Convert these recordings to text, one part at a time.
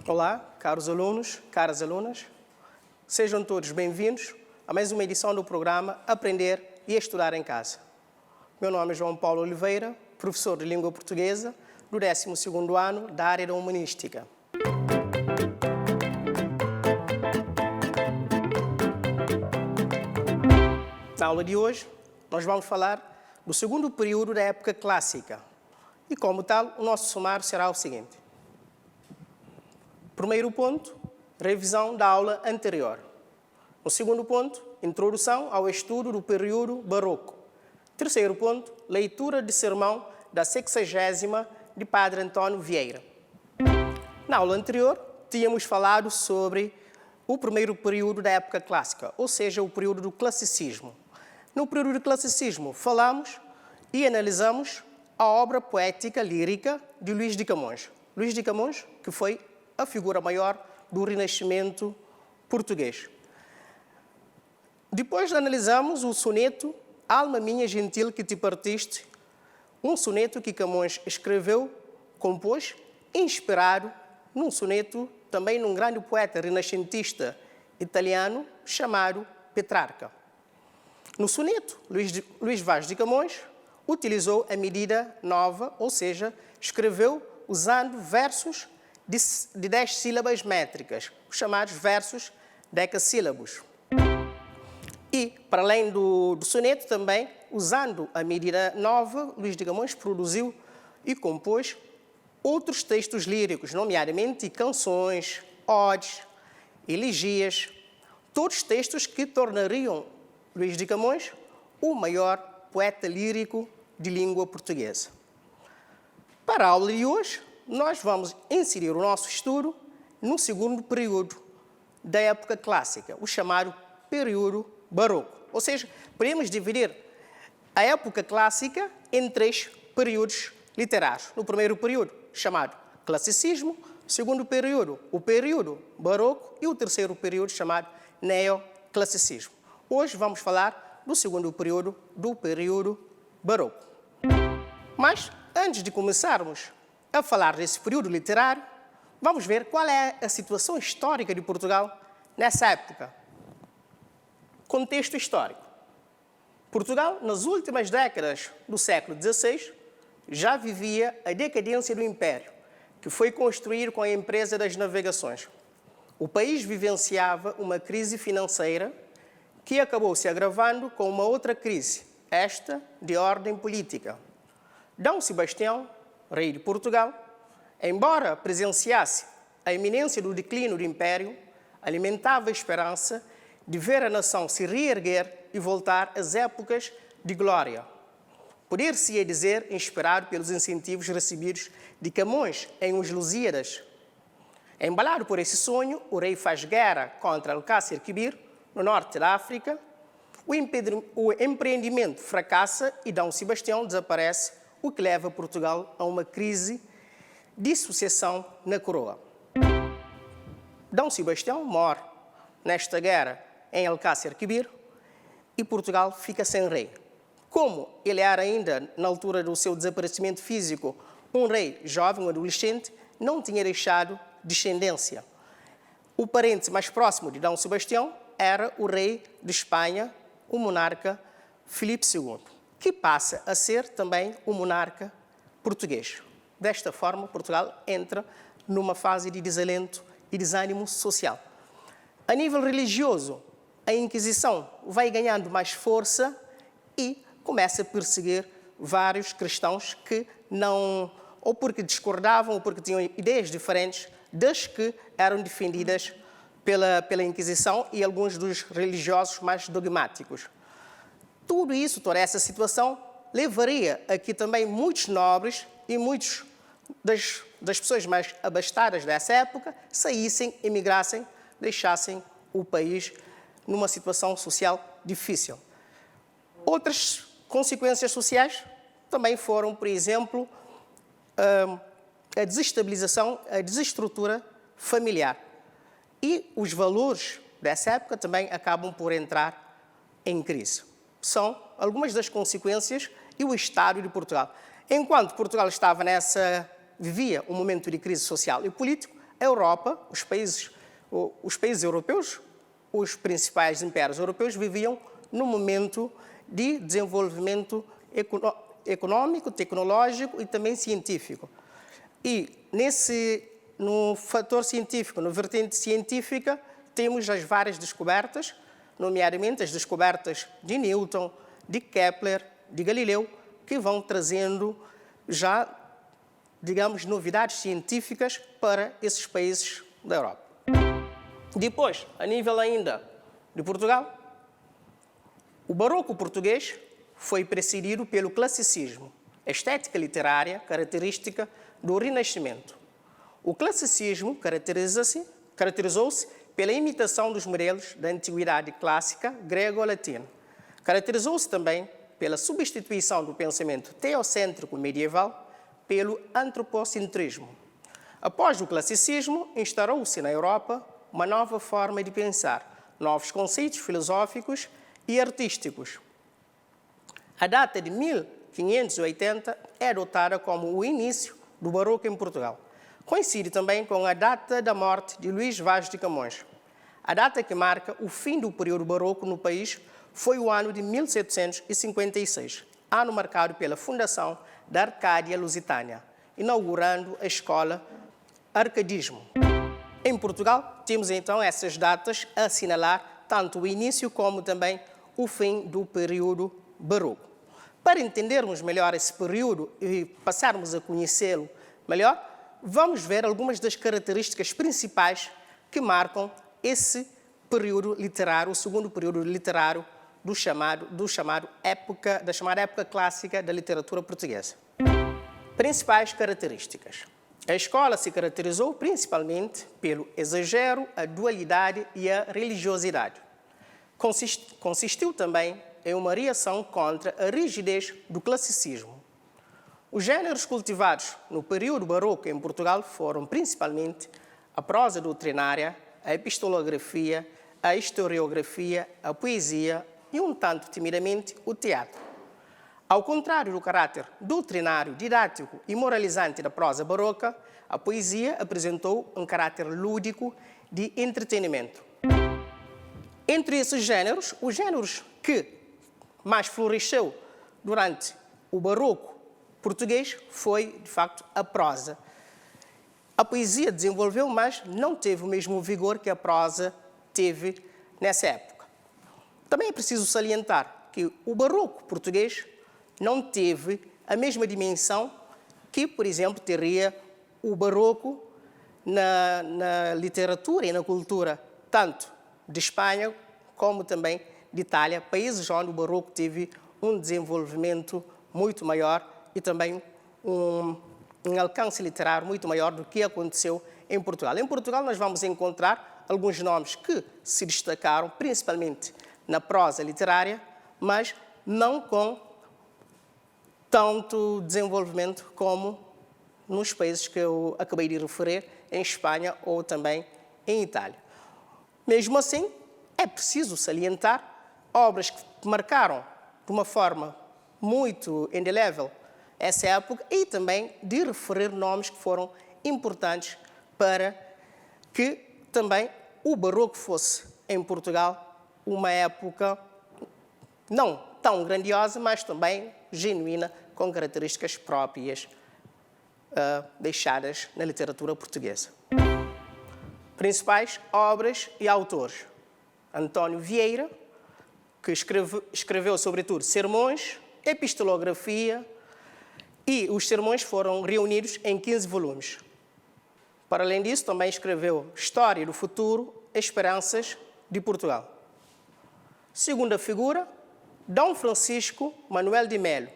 Olá, caros alunos, caras alunas. Sejam todos bem-vindos a mais uma edição do programa Aprender e Estudar em Casa. Meu nome é João Paulo Oliveira, professor de língua portuguesa do 12º ano da área da humanística. Na aula de hoje, nós vamos falar do segundo período da época clássica. E, como tal, o nosso sumário será o seguinte. Primeiro ponto, revisão da aula anterior. No segundo ponto, introdução ao estudo do período barroco. Terceiro ponto, leitura de sermão da 60ª de Padre Antônio Vieira. Na aula anterior, tínhamos falado sobre o primeiro período da época clássica, ou seja, o período do classicismo. No período do classicismo, falamos e analisamos a obra poética lírica de Luís de Camões. Luís de Camões, que foi a figura maior do Renascimento português. Depois analisamos o soneto Alma minha gentil que te partiste, um soneto que Camões escreveu, compôs, inspirado num soneto também num grande poeta renascentista italiano chamado Petrarca. No soneto, Luís Vaz de Camões utilizou a medida nova, ou seja, escreveu usando versos de 10 sílabas métricas, os chamados versos decassílabos. E, para além do soneto também, usando a medida nova, Luís de Camões produziu e compôs outros textos líricos, nomeadamente canções, odes, elegias, todos textos que tornariam Luís de Camões o maior poeta lírico de língua portuguesa. Para a aula de hoje, nós vamos inserir o nosso estudo no segundo período da época clássica, o chamado período barroco. Ou seja, podemos dividir a época clássica em 3 períodos literários. No primeiro período, chamado classicismo, o segundo período, o período barroco, e o terceiro período, chamado neoclassicismo. Hoje vamos falar do segundo período, do período barroco. Mas, antes de começarmos a falar desse período literário, vamos ver qual é a situação histórica de Portugal nessa época. Contexto histórico. Portugal, nas últimas décadas do século XVI, já vivia a decadência do Império, que foi construído com a empresa das navegações. O país vivenciava uma crise financeira que acabou se agravando com uma outra crise, esta de ordem política. D. Sebastião, rei de Portugal, embora presenciasse a iminência do declínio do Império, alimentava a esperança de ver a nação se reerguer e voltar às épocas de glória. Poder-se-ia dizer inspirado pelos incentivos recebidos de Camões em Os Lusíadas. Embalado por esse sonho, o rei faz guerra contra Alcácer Quibir, no norte da África. O empreendimento fracassa e D. Sebastião desaparece, o que leva Portugal a uma crise de sucessão na coroa. D. Sebastião morre nesta guerra em Alcácer Quibir e Portugal fica sem rei. Como ele era ainda, na altura do seu desaparecimento físico, um rei jovem, um adolescente, não tinha deixado descendência. O parente mais próximo de D. Sebastião era o rei de Espanha, o monarca Filipe II, que passa a ser também o monarca português. Desta forma, Portugal entra numa fase de desalento e desânimo social. A nível religioso, a Inquisição vai ganhando mais força e começa a perseguir vários cristãos que não, ou porque discordavam, ou porque tinham ideias diferentes das que eram defendidas pela Inquisição e alguns dos religiosos mais dogmáticos. Tudo isso, toda essa situação, levaria a que também muitos nobres e muitos das pessoas mais abastadas dessa época saíssem, emigrassem, deixassem o país numa situação social difícil. Outras consequências sociais também foram, por exemplo, a desestabilização, a desestrutura familiar. E os valores dessa época também acabam por entrar em crise. São algumas das consequências e o estado de Portugal. Enquanto Portugal vivia um momento de crise social e político, a Europa, os países europeus, os principais impérios europeus viviam num momento de desenvolvimento econômico, tecnológico e também científico. E no fator científico, na vertente científica, temos as várias descobertas, nomeadamente as descobertas de Newton, de Kepler, de Galileu, que vão trazendo já, digamos, novidades científicas para esses países da Europa. Depois, a nível ainda de Portugal, o barroco português foi precedido pelo classicismo, a estética literária característica do Renascimento. O classicismo caracterizou-se pela imitação dos modelos da antiguidade clássica grego-latina. Caracterizou-se também pela substituição do pensamento teocêntrico medieval pelo antropocentrismo. Após o classicismo, instaurou-se na Europa uma nova forma de pensar, novos conceitos filosóficos e artísticos. A data de 1580 é adotada como o início do barroco em Portugal. Coincide também com a data da morte de Luís Vaz de Camões. A data que marca o fim do período barroco no país foi o ano de 1756, ano marcado pela fundação da Arcádia Lusitânia, inaugurando a escola Arcadismo. Em Portugal, temos então essas datas a assinalar tanto o início como também o fim do período barroco. Para entendermos melhor esse período e passarmos a conhecê-lo melhor, vamos ver algumas das características principais que marcam esse período literário, o segundo período literário da chamada época clássica da literatura portuguesa. Principais características. A escola se caracterizou principalmente pelo exagero, a dualidade e a religiosidade. Consistiu também em uma reação contra a rigidez do classicismo. Os gêneros cultivados no período barroco em Portugal foram principalmente a prosa doutrinária, a epistolografia, a historiografia, a poesia e, um tanto timidamente, o teatro. Ao contrário do caráter doutrinário, didático e moralizante da prosa barroca, a poesia apresentou um caráter lúdico de entretenimento. Entre esses gêneros, os gêneros que mais floresceu durante o barroco português foi, de facto, a prosa. A poesia desenvolveu, mas não teve o mesmo vigor que a prosa teve nessa época. Também é preciso salientar que o barroco português não teve a mesma dimensão que, por exemplo, teria o barroco na literatura e na cultura, tanto de Espanha como também de Itália, países onde o barroco teve um desenvolvimento muito maior e também um alcance literário muito maior do que aconteceu em Portugal. Em Portugal nós vamos encontrar alguns nomes que se destacaram, principalmente na prosa literária, mas não com tanto desenvolvimento como nos países que eu acabei de referir, em Espanha ou também em Itália. Mesmo assim, é preciso salientar obras que marcaram de uma forma muito indelével essa época e também de referir nomes que foram importantes para que também o barroco fosse, em Portugal, uma época não tão grandiosa, mas também genuína, com características próprias deixadas na literatura portuguesa. Principais obras e autores. António Vieira, que escreveu sobretudo sermões, epistolografia, e os sermões foram reunidos em 15 volumes. Para além disso, também escreveu História do Futuro, Esperanças de Portugal. Segunda figura, Dom Francisco Manuel de Melo.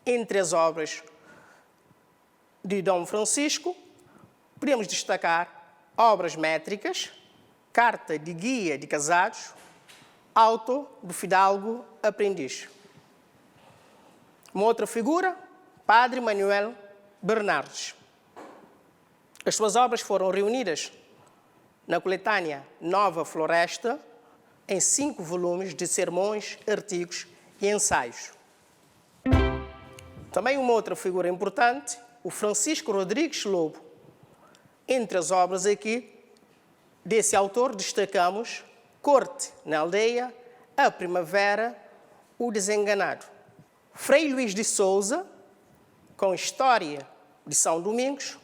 Entre as obras de Dom Francisco, podemos destacar obras métricas, Carta de Guia de Casados, Auto do Fidalgo Aprendiz. Uma outra figura, Padre Manuel Bernardes. As suas obras foram reunidas na coletânea Nova Floresta, em 5 volumes de sermões, artigos e ensaios. Também uma outra figura importante, o Francisco Rodrigues Lobo, Entre as obras aqui desse autor destacamos Corte na Aldeia, A Primavera, O Desenganado. Frei Luís de Souza, com História de São Domingos,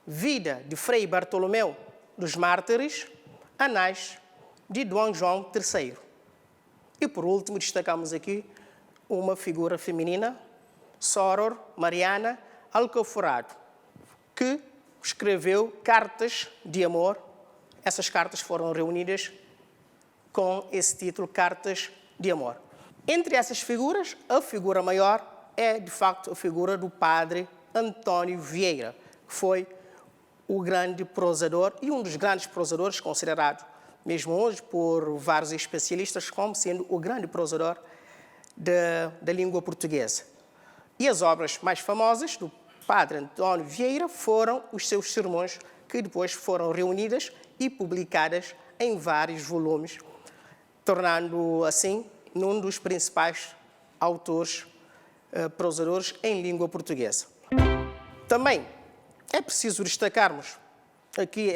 Vida de Frei Bartolomeu dos Mártires, Anais de Dom João III. E por último destacamos aqui uma figura feminina, Soror Mariana Alcoforado, que escreveu cartas de amor. Essas cartas foram reunidas com esse título, Cartas de Amor. Entre essas figuras, a figura maior é, de facto, a figura do padre Antônio Vieira, que foi o grande prosador e um dos grandes prosadores, considerado mesmo hoje por vários especialistas como sendo o grande prosador da língua portuguesa. E as obras mais famosas do padre Antônio Vieira foram os seus sermões, que depois foram reunidas e publicadas em vários volumes, tornando assim num dos principais autores prosadores em língua portuguesa. Também é preciso destacarmos aqui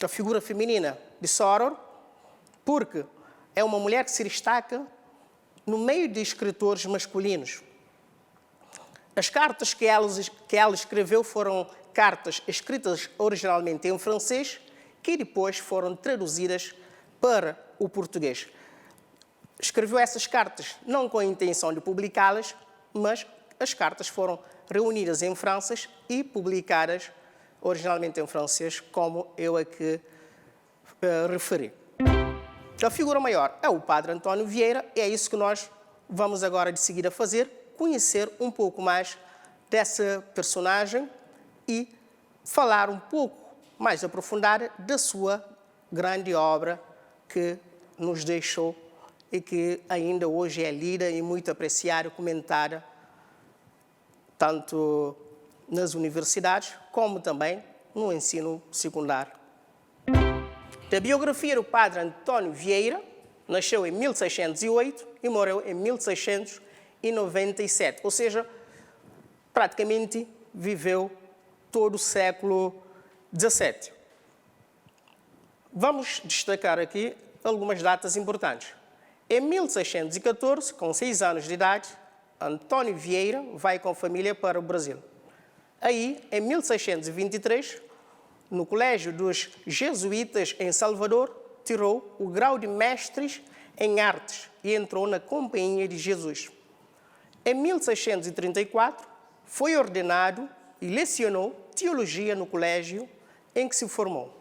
a figura feminina de Soror, porque é uma mulher que se destaca no meio de escritores masculinos. As cartas que ela escreveu foram cartas escritas originalmente em francês, que depois foram traduzidas para o português. Escreveu essas cartas não com a intenção de publicá-las, mas as cartas foram reunidas em francês e publicadas originalmente em francês, como eu aqui referi. A figura maior é o padre Antônio Vieira, e é isso que nós vamos agora de seguida fazer, conhecer um pouco mais dessa personagem e falar um pouco mais aprofundada da sua grande obra que nos deixou e que ainda hoje é lida e muito apreciada e comentada, tanto nas universidades como também no ensino secundário. A biografia do padre Antônio Vieira nasceu em 1608 e morreu em 1697, ou seja, praticamente viveu todo o século XVII. Vamos destacar aqui algumas datas importantes. Em 1614, com 6 anos de idade, Antônio Vieira vai com a família para o Brasil. Aí, em 1623, no Colégio dos Jesuítas em Salvador, tirou o grau de mestre em artes e entrou na Companhia de Jesus. Em 1634, foi ordenado e lecionou teologia no colégio em que se formou.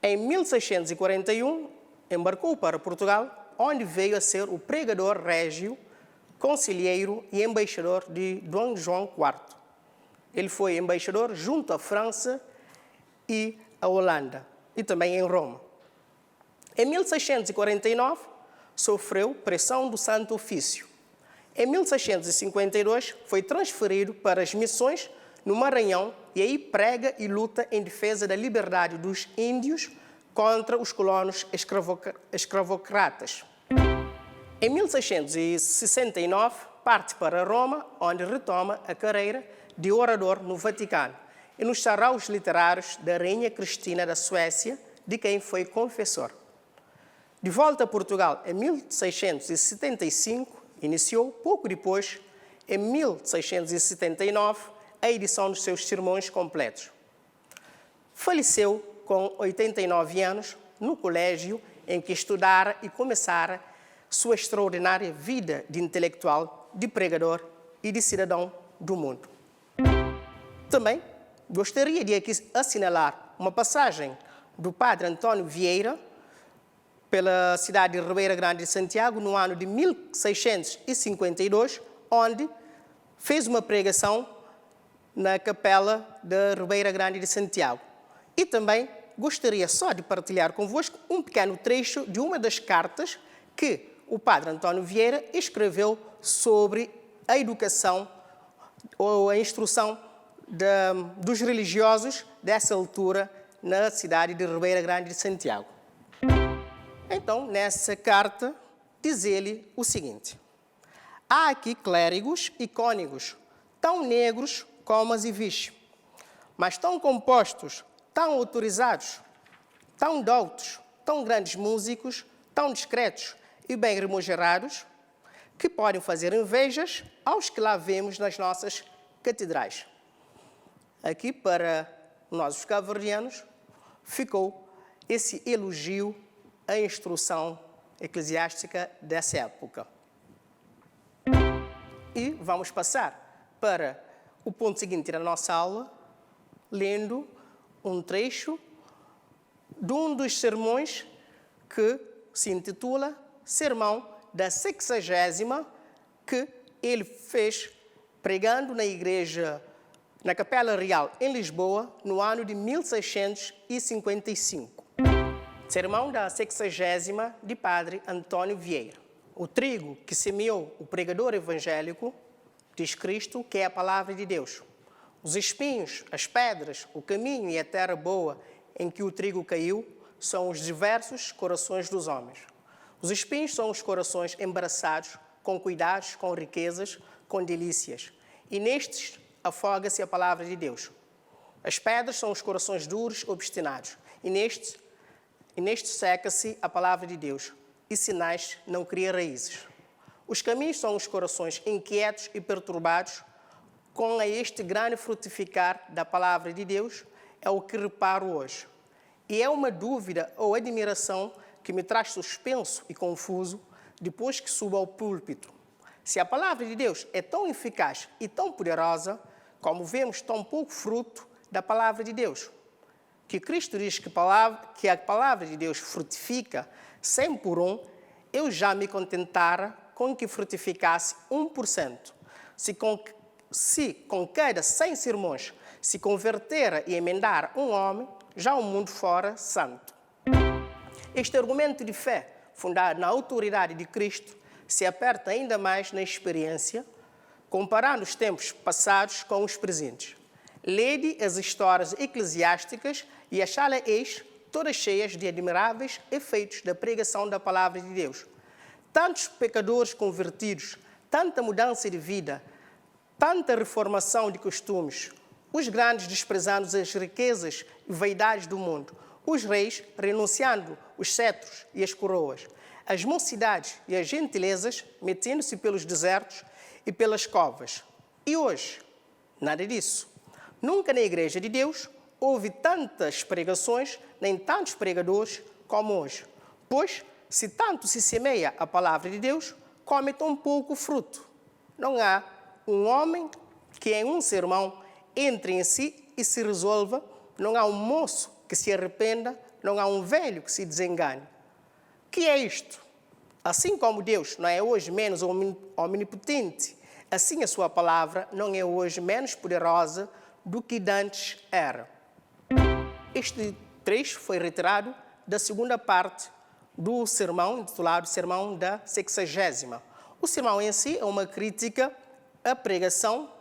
Em 1641, embarcou para Portugal, onde veio a ser o pregador régio, conselheiro e embaixador de Dom João IV. Ele foi embaixador junto à França e à Holanda, e também em Roma. Em 1649, sofreu pressão do Santo Ofício. Em 1652, foi transferido para as missões no Maranhão e aí prega e luta em defesa da liberdade dos índios contra os colonos escravocratas. Em 1669, parte para Roma, onde retoma a carreira de orador no Vaticano e nos sarraus literários da Rainha Cristina da Suécia, de quem foi confessor. De volta a Portugal em 1675, iniciou, pouco depois, em 1679, a edição dos seus sermões completos. Faleceu com 89 anos no colégio em que estudara e começara sua extraordinária vida de intelectual, de pregador e de cidadão do mundo. Também gostaria de aqui assinalar uma passagem do padre Antônio Vieira pela cidade de Ribeira Grande de Santiago no ano de 1652, onde fez uma pregação na capela da Ribeira Grande de Santiago. E também gostaria só de partilhar convosco um pequeno trecho de uma das cartas que o padre Antônio Vieira escreveu sobre a educação ou a instrução dos religiosos dessa altura na cidade de Ribeira Grande de Santiago. Então, nessa carta, diz ele o seguinte: há aqui clérigos e cônegos, tão negros como as Iviche, mas tão compostos, tão autorizados, tão doutos, tão grandes músicos, tão discretos e bem remunerados, que podem fazer invejas aos que lá vemos nas nossas catedrais. Aqui, para nós, os cabo-verdianos, ficou esse elogio à instrução eclesiástica dessa época. E vamos passar para o ponto seguinte da nossa aula, lendo um trecho de um dos sermões que se intitula Sermão da 60ª, que ele fez pregando na igreja, na Capela Real, em Lisboa, no ano de 1655. Sermão da 60ª de Padre Antônio Vieira. O trigo que semeou o pregador evangélico, diz Cristo, que é a palavra de Deus. Os espinhos, as pedras, o caminho e a terra boa em que o trigo caiu são os diversos corações dos homens. Os espinhos são os corações embaraçados, com cuidados, com riquezas, com delícias. E nestes afoga-se a palavra de Deus. As pedras são os corações duros, obstinados. E nestes seca-se a palavra de Deus. E sinais não cria raízes. Os caminhos são os corações inquietos e perturbados. Com este grande frutificar da palavra de Deus, é o que reparo hoje. E é uma dúvida ou admiração que me traz suspenso e confuso depois que subo ao púlpito. Se a palavra de Deus é tão eficaz e tão poderosa, como vemos tão pouco fruto da palavra de Deus, que Cristo diz que a palavra de Deus frutifica 100 por 1, eu já me contentara com que frutificasse 1%. Se com cada 100 sermões se convertera e emendar um homem, já o mundo fora santo. Este argumento de fé, fundado na autoridade de Cristo, se aperta ainda mais na experiência, comparando os tempos passados com os presentes. Lede as histórias eclesiásticas e achá-las todas cheias de admiráveis efeitos da pregação da palavra de Deus. Tantos pecadores convertidos, tanta mudança de vida, tanta reformação de costumes, os grandes desprezando as riquezas e vaidades do mundo, os reis renunciando os cetros e as coroas, as mocidades e as gentilezas metendo-se pelos desertos e pelas covas. E hoje, nada disso. Nunca na Igreja de Deus houve tantas pregações, nem tantos pregadores como hoje. Pois, se tanto se semeia a palavra de Deus, come tão pouco fruto. Não há um homem que em um sermão entre em si e se resolva, não há um moço que se arrependa, não há um velho que se desengane. Que é isto? Assim como Deus não é hoje menos omnipotente, assim a sua palavra não é hoje menos poderosa do que dantes era. Este trecho foi retirado da segunda parte do sermão, intitulado Sermão da 60ª. O sermão em si é uma crítica à pregação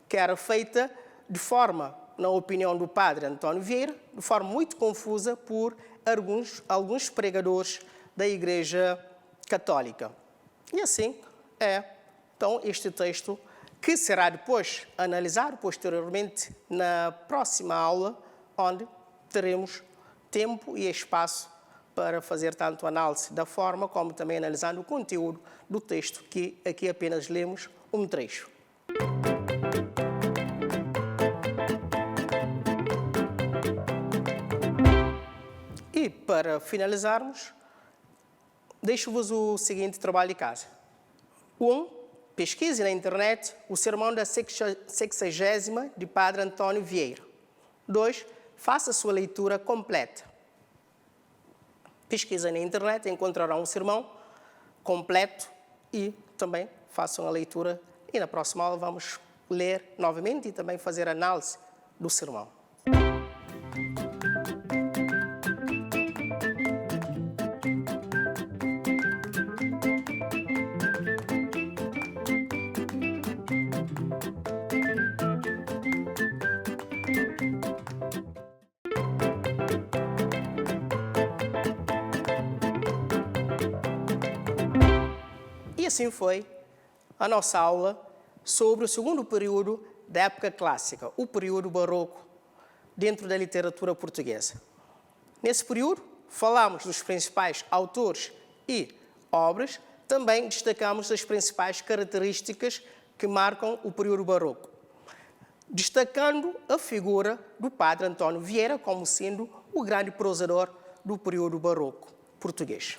que era feita de forma, na opinião do padre Antônio Vieira, de forma muito confusa por alguns pregadores da Igreja Católica. E assim é, então, este texto que será depois analisado posteriormente na próxima aula, onde teremos tempo e espaço para fazer tanto análise da forma como também analisando o conteúdo do texto, que aqui apenas lemos um trecho. E para finalizarmos, deixo-vos o seguinte trabalho de casa. 1. Pesquise na internet o Sermão da 60ª de Padre Antônio Vieira. 2. Faça sua leitura completa. Pesquisa na internet, encontrará um sermão completo e também façam a leitura. E na próxima aula vamos ler novamente e também fazer análise do sermão. E assim foi a nossa aula sobre o segundo período da época clássica, o período barroco, dentro da literatura portuguesa. Nesse período, falamos dos principais autores e obras, também destacamos as principais características que marcam o período barroco, destacando a figura do Padre António Vieira como sendo o grande prosador do período barroco português.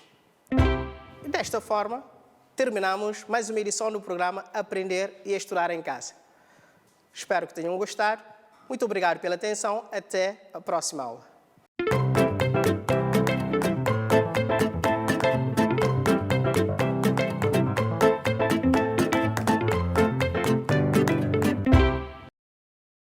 E desta forma, terminamos mais uma edição do programa Aprender e Estudar em Casa. Espero que tenham gostado. Muito obrigado pela atenção. Até a próxima aula.